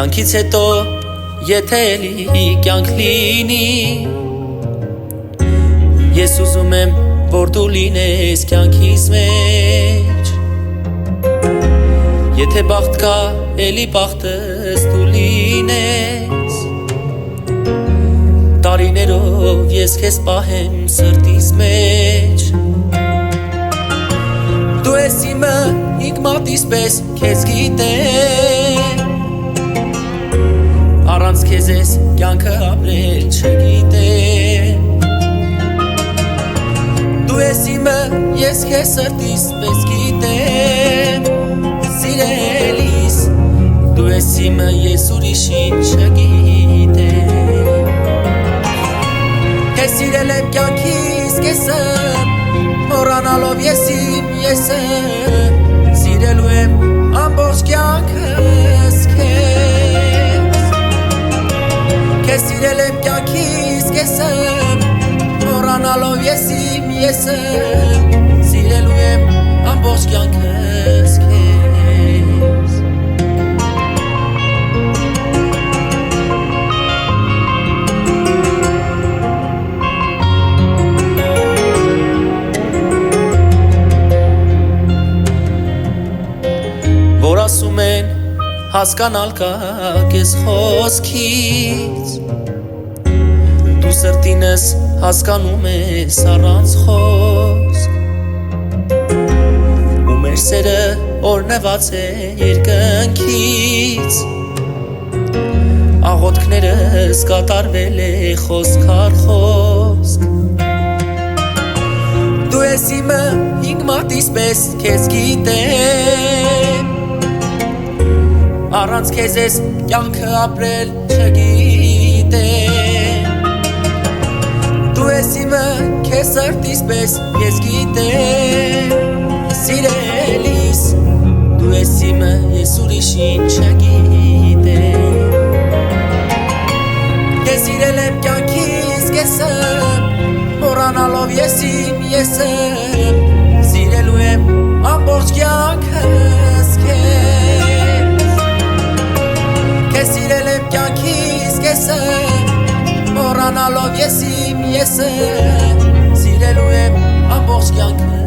Կյանքից հետո եթե էլի կյանք լինի, ես ուզում եմ, որ դու լինես կյանքիս մեջ։ Եթե բախտ կա, էլի բախտս դու լինես, տարիներով ես քեզ պահեմ սրտիս մեջ։ Դու ես իմը ինքմատիս պես քեզ գիտեմ, առանց քեզ ես կյանքը ապրել չգիտեմ։ Դու ես իմը, ես քեզ սրտիս պես գիտեմ, սիրելիս, դու ես իմը, ես ուրիշին չգիտեմ։ Քեզ սիրել եմ կյանքիս կեսը, մոռանալով ես իմ եսը, սիրելու եմ ամբողջ կյանքս քեզ։ Քեզ սիրել եմ կյանքիս կեսը, մոռանալով ես իմ եսը, սիրելու եմ ամբողջ կյանքս քեզ։ Որ ասում են հասկանալ կա քեզ խոսքից, դու սրտինս հասկանում ես առանց խոսք, ու մեր սերը օրնված է երկնքից, աղոթքներս կատարվել է խոսք առ խոսք։ Դու ես իմը ինքմատիս պես քեզ գիտեմ, առանց քեզ ես կյանքը ապրել չգիտեմ։ Դու ես իմը, քեզ սրտիս պես ես գիտեմ, սիրելիս, դու ես իմը, ես ուրիշին չգիտեմ։ Քեզ սիրել եմ կյանքիս կեսը, մոռանալով ես իմ եսը, սիրելու եմ ամբողջ կյանքս քեզ։ Քեզ սիրել եմ կյանքիս կեսը, մոռանալով ես իմ եսը, սիրելու եմ ամբողջ կյանքս